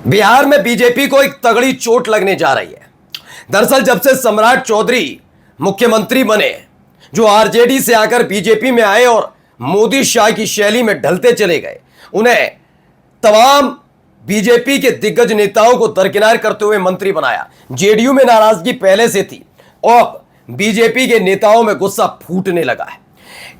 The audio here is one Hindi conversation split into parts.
बिहार में बीजेपी को एक तगड़ी चोट लगने जा रही है। दरअसल जब से सम्राट चौधरी मुख्यमंत्री बने, जो आरजेडी से आकर बीजेपी में आए और मोदी शाह की शैली में ढलते चले गए, उन्हें तमाम बीजेपी के दिग्गज नेताओं को दरकिनार करते हुए मंत्री बनाया। जेडीयू में नाराजगी पहले से थी और बीजेपी के नेताओं में गुस्सा फूटने लगा है।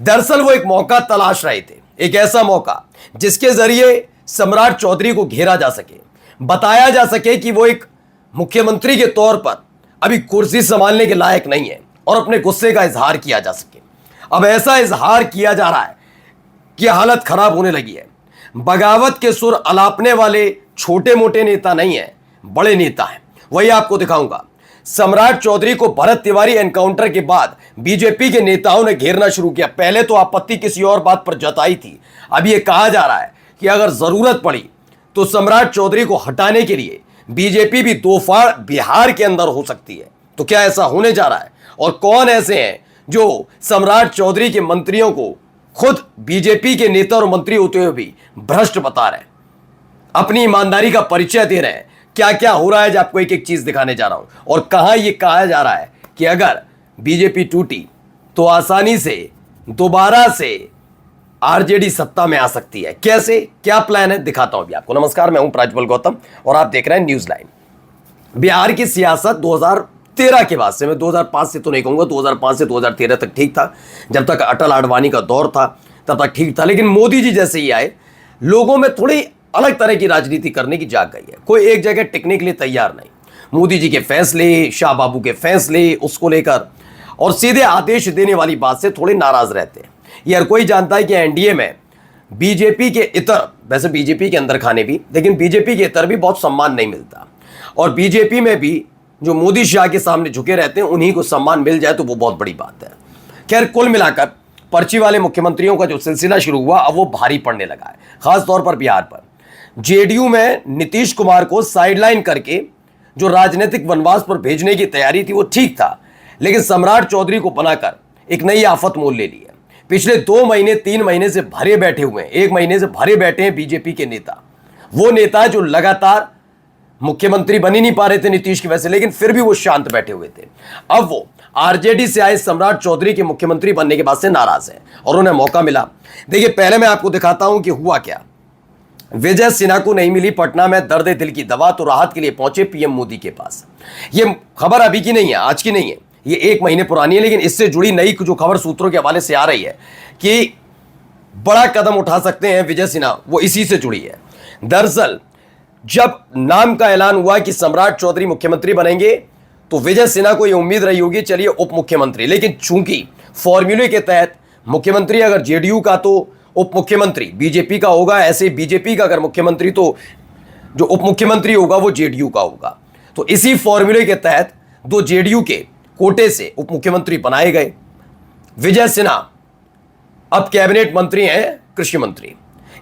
दरअसल वो एक मौका तलाश रहे थे, एक ऐसा मौका जिसके जरिए सम्राट चौधरी को घेरा जा सके, बताया जा सके कि वो एक मुख्यमंत्री के तौर पर अभी कुर्सी संभालने के लायक नहीं है और अपने गुस्से का इजहार किया जा सके। अब ऐसा इजहार किया जा रहा है कि हालत खराब होने लगी है। बगावत के सुर अलापने वाले छोटे मोटे नेता नहीं है, बड़े नेता हैं। वही आपको दिखाऊंगा। सम्राट चौधरी को भरत तिवारी एनकाउंटर के बाद बीजेपी के नेताओं ने घेरना शुरू किया। पहले तो आपत्ति किसी और बात पर जताई थी, अब यह कहा जा रहा है कि अगर जरूरत पड़ी तो सम्राट चौधरी को हटाने के लिए बीजेपी भी दो फाड़ बिहार के अंदर हो सकती है। तो क्या ऐसा होने जा रहा है? और कौन ऐसे हैं जो सम्राट चौधरी के मंत्रियों को खुद बीजेपी के नेता और मंत्री होते हुए भी भ्रष्ट बता रहे हैं, अपनी ईमानदारी का परिचय दे रहे हैं? क्या क्या हो रहा है, जो आपको एक एक चीज दिखाने जा रहा हूं। और कहां यह कहा जा रहा है कि अगर बीजेपी टूटी तो आसानी से दोबारा से आरजेडी सत्ता में आ सकती है। कैसे, क्या प्लान है, दिखाता हूं अभी आपको। नमस्कार, मैं हूं प्रज्वल गौतम और आप देख रहे हैं न्यूज लाइन। बिहार की सियासत 2013 के बाद से, मैं 2005 से तो नहीं कहूंगा, 2005 से 2013 तक ठीक था। जब तक अटल आडवाणी का दौर था तब तक ठीक था, लेकिन मोदी जी जैसे ही आए, लोगों में थोड़ी अलग तरह की राजनीति करने की जाग गई है। कोई एक जगह टिकने के लिए तैयार नहीं। मोदी जी के फैसले, शाह बाबू के फैसले, उसको लेकर और सीधे आदेश देने वाली बात से थोड़े नाराज रहते हैं। ये हर कोई जानता है कि एनडीए में बीजेपी के इतर, वैसे बीजेपी के अंदर खाने भी, लेकिन बीजेपी के इतर भी बहुत सम्मान नहीं मिलता। और बीजेपी में भी जो मोदी शाह के सामने झुके रहते हैं, उन्हीं को सम्मान मिल जाए तो वो बहुत बड़ी बात है। खैर, कुल मिलाकर पर्ची वाले मुख्यमंत्रियों का जो सिलसिला शुरू हुआ, अब वो भारी पड़ने लगा है, खासतौर पर बिहार पर। जेडीयू में नीतीश कुमार को साइडलाइन करके जो राजनीतिक वनवास पर भेजने की तैयारी थी, वो ठीक था, लेकिन सम्राट चौधरी को बनाकर एक नई आफत मोल ले ली है। पिछले 2 महीने 3 महीने से भरे बैठे हुए हैं, 1 महीने से भरे बैठे हैं बीजेपी के नेता। वो नेता जो लगातार मुख्यमंत्री बन ही नहीं पा रहे थे नीतीश की वजह से, लेकिन फिर भी वो शांत बैठे हुए थे। अब वो आरजेडी से आए सम्राट चौधरी के मुख्यमंत्री बनने के बाद से नाराज है और उन्हें मौका मिला। देखिए, पहले मैं आपको दिखाता हूं कि हुआ क्या। विजय सिन्हा को नहीं मिली पटना में दर्द दिल की दवा, तो राहत के लिए पहुंचे पीएम मोदी के पास। यह खबर अभी की नहीं है, आज की नहीं है, ये 1 महीने पुरानी है, लेकिन इससे जुड़ी नई जो खबर सूत्रों के हवाले से आ रही है कि बड़ा कदम उठा सकते हैं विजय सिन्हा, वो इसी से जुड़ी है। दरअसल जब नाम का ऐलान हुआ कि सम्राट चौधरी मुख्यमंत्री बनेंगे, तो विजय सिन्हा को यह उम्मीद रही होगी चलिए उप मुख्यमंत्री, लेकिन चूंकि फॉर्मूले के तहत मुख्यमंत्री अगर जेडीयू का तो उप मुख्यमंत्री बीजेपी का होगा, ऐसे बीजेपी का अगर मुख्यमंत्री तो जो उप मुख्यमंत्री होगा वो जेडीयू का होगा। तो इसी फॉर्मूले के तहत 2 जेडीयू के कोटे से उप मुख्यमंत्री बनाए गए। विजय सिन्हा अब कैबिनेट मंत्री हैं, कृषि मंत्री।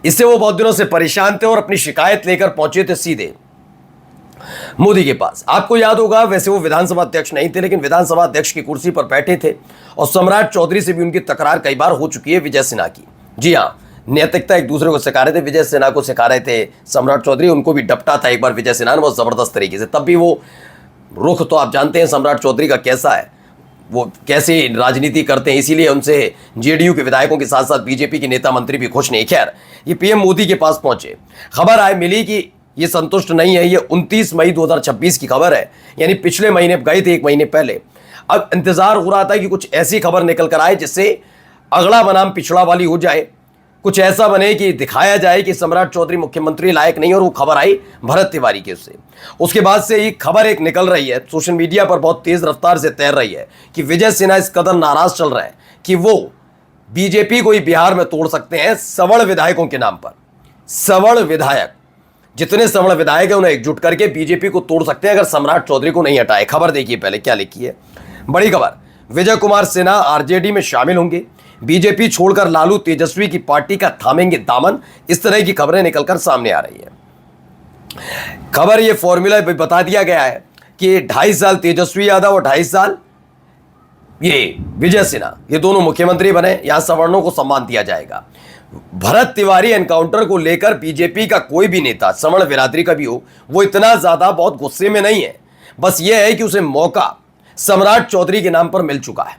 इससे वो बहुत दिनों से परेशान थे और अपनी शिकायत लेकर पहुंचे थे सीधे मोदी के पास। आपको याद होगा, वैसे वो विधानसभा अध्यक्ष नहीं थे, लेकिन विधानसभा अध्यक्ष की कुर्सी पर बैठे थे और सम्राट चौधरी से भी उनकी तकरार कई बार हो चुकी है विजय सिन्हा की। जी हाँ, नैतिकता एक दूसरे को सिखा रहे थे, विजय सिन्हा को सिखा रहे थे सम्राट चौधरी, उनको भी डपटा था एक बार विजय सिन्हा ने बहुत जबरदस्त तरीके से। तब भी वो रुख तो आप जानते हैं सम्राट चौधरी का कैसा है, वो कैसे राजनीति करते हैं, इसीलिए उनसे जेडीयू के विधायकों के साथ साथ बीजेपी के नेता मंत्री भी खुश नहीं। खैर, ये पीएम मोदी के पास पहुंचे, खबर मिली कि ये संतुष्ट नहीं है। ये 29 मई 2026 की खबर है, यानी पिछले महीने गए थे, 1 महीने पहले। अब इंतजार हो रहा था कि कुछ ऐसी खबर निकल कर आए जिससे अगला बनाम पिछड़ा वाली हो जाए, कुछ ऐसा बने कि दिखाया जाए कि सम्राट चौधरी मुख्यमंत्री लायक नहीं। और वो खबर आई भरत तिवारी के उसके बाद से ये खबर एक निकल रही है, सोशल मीडिया पर बहुत तेज रफ्तार से तैर रही है कि विजय सिन्हा इस कदर नाराज चल रहे हैं कि वो बीजेपी को ही बिहार में तोड़ सकते हैं सवर्ण विधायकों के नाम पर। सवर्ण विधायक, जितने सवर्ण विधायक हैं, उन्हें एकजुट करके बीजेपी को तोड़ सकते हैं अगर सम्राट चौधरी को नहीं हटाए। खबर देखिए पहले क्या लिखी है, बड़ी खबर। विजय कुमार सिन्हा आरजेडी में शामिल होंगे, बीजेपी छोड़कर लालू तेजस्वी की पार्टी का थामेंगे दामन। इस तरह की खबरें निकलकर सामने आ रही है। खबर ये फॉर्मूला बता दिया गया है कि 2.5 साल तेजस्वी यादव और 2.5 साल ये विजय सिन्हा, ये दोनों मुख्यमंत्री बने, यहां सवर्णों को सम्मान दिया जाएगा। भरत तिवारी एनकाउंटर को लेकर बीजेपी का कोई भी नेता सवर्ण बिरादरी का भी हो, वो इतना ज्यादा बहुत गुस्से में नहीं है। बस ये है कि उसे मौका सम्राट चौधरी के नाम पर मिल चुका है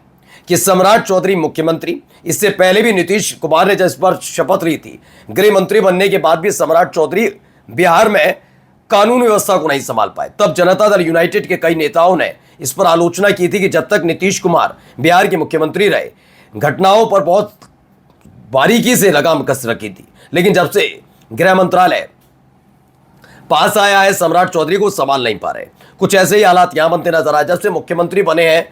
कि सम्राट चौधरी मुख्यमंत्री, इससे पहले भी नीतीश कुमार ने जिस पर शपथ ली थी, गृह मंत्री बनने के बाद भी सम्राट चौधरी बिहार में कानून व्यवस्था को नहीं संभाल पाए। तब जनता दल यूनाइटेड के कई नेताओं ने इस पर आलोचना की थी कि जब तक नीतीश कुमार बिहार के मुख्यमंत्री रहे, घटनाओं पर बहुत बारीकी से लगाम कस रखी थी। लेकिन जब से गृह मंत्रालय पास आया है, सम्राट चौधरी को संभाल नहीं पा रहे। कुछ ऐसे ही हालात यहां बनते नजर आए। जब से मुख्यमंत्री बने हैं,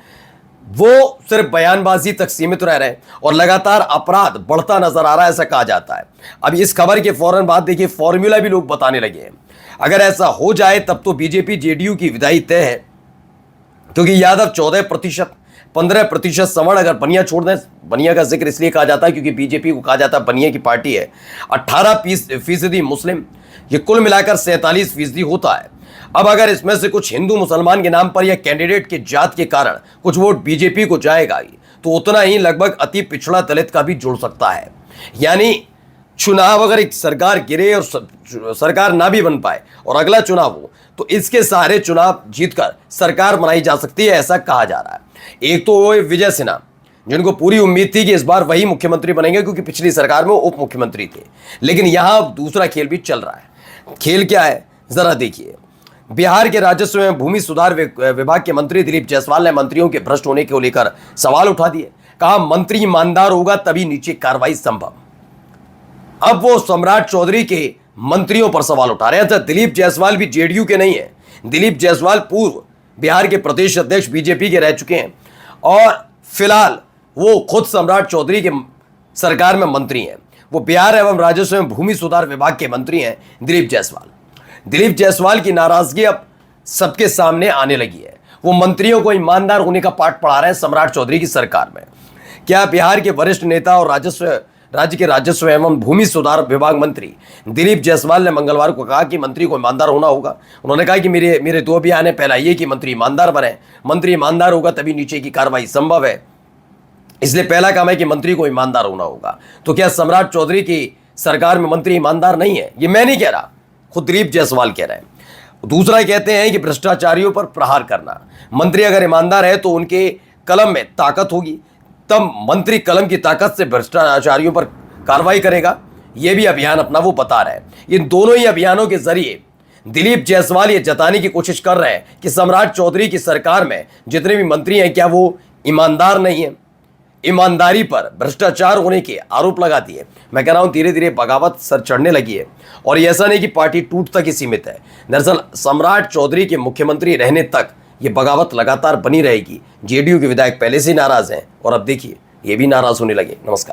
वो सिर्फ बयानबाजी तक सीमित रह रहे हैं और लगातार अपराध बढ़ता नजर आ रहा है, ऐसा कहा जाता है। अब इस खबर के फौरन बाद देखिए फॉर्मूला भी लोग बताने लगे हैं। अगर ऐसा हो जाए तब तो बीजेपी जेडीयू की विदाई तय है, क्योंकि यादव 14%, 15% सवर्ण अगर बनिया छोड़ दें, बनिया का जिक्र इसलिए कहा जाता है क्योंकि बीजेपी को कहा जाता है बनिया की पार्टी है, 18% मुस्लिम, ये कुल मिलाकर 47% होता है। अब अगर इसमें से कुछ हिंदू मुसलमान के नाम पर या कैंडिडेट के जात के कारण कुछ वोट बीजेपी को जाएगा तो उतना ही लगभग अति पिछड़ा दलित का भी जुड़ सकता है। यानी चुनाव अगर एक सरकार गिरे और सरकार ना भी बन पाए और अगला चुनाव हो तो इसके सहारे चुनाव जीतकर सरकार बनाई जा सकती है, ऐसा कहा जा रहा है। एक तो वो विजय सिन्हा, जिनको पूरी उम्मीद थी कि इस बार वही मुख्यमंत्री बनेंगे क्योंकि पिछली सरकार में उप मुख्यमंत्री थे। लेकिन यहां दूसरा खेल भी चल रहा है। खेल क्या है जरा देखिए। बिहार के राजस्व एवं भूमि सुधार विभाग के मंत्री दिलीप जायसवाल ने मंत्रियों के भ्रष्ट होने को लेकर सवाल उठा दिए। कहा मंत्री ईमानदार होगा तभी नीचे कार्रवाई संभव। अब वो सम्राट चौधरी के मंत्रियों पर सवाल उठा रहे हैं। दिलीप जायसवाल भी जेडीयू के नहीं है। दिलीप जायसवाल पूर्व बिहार के प्रदेश अध्यक्ष बीजेपी के रह चुके हैं और फिलहाल वो खुद सम्राट चौधरी के सरकार में मंत्री हैं। वो बिहार एवं राजस्व एवं भूमि सुधार विभाग के मंत्री हैं दिलीप जायसवाल। दिलीप जायसवाल की नाराजगी अब सबके सामने आने लगी है। वो मंत्रियों को ईमानदार होने का पाठ पढ़ा रहे हैं सम्राट चौधरी की सरकार में। क्या बिहार के वरिष्ठ नेता और राज्य के राजस्व एवं भूमि सुधार विभाग मंत्री दिलीप जायसवाल ने मंगलवार को कहा कि मंत्री को ईमानदार होना होगा। उन्होंने कहा कि मेरे दो बयान है। पहला ये कि मंत्री ईमानदार बने, मंत्री ईमानदार होगा तभी नीचे की कार्रवाई संभव है, इसलिए पहला काम है कि मंत्री को ईमानदार होना होगा। तो क्या सम्राट चौधरी की सरकार में मंत्री ईमानदार नहीं है? ये मैं नहीं कह रहा, खुद दिलीप जायसवाल कह रहे हैं। दूसरा कहते हैं कि भ्रष्टाचारियों पर प्रहार करना। मंत्री अगर ईमानदार है तो उनके कलम में ताकत होगी, तब मंत्री कलम की ताकत से भ्रष्टाचारियों पर कार्रवाई करेगा। यह भी अभियान अपना वो बता रहे हैं। इन दोनों ही अभियानों के जरिए दिलीप जायसवाल ये जताने की कोशिश कर रहे हैं कि सम्राट चौधरी की सरकार में जितने भी मंत्री हैं क्या वो ईमानदार नहीं है। ईमानदारी पर भ्रष्टाचार होने के आरोप लगा दिए। मैं कह रहा हूं धीरे धीरे बगावत सर चढ़ने लगी है और ये ऐसा नहीं कि पार्टी टूट तक ही सीमित है। दरअसल सम्राट चौधरी के मुख्यमंत्री रहने तक ये बगावत लगातार बनी रहेगी। जेडीयू के विधायक पहले से नाराज हैं और अब देखिए ये भी नाराज होने लगे। नमस्कार।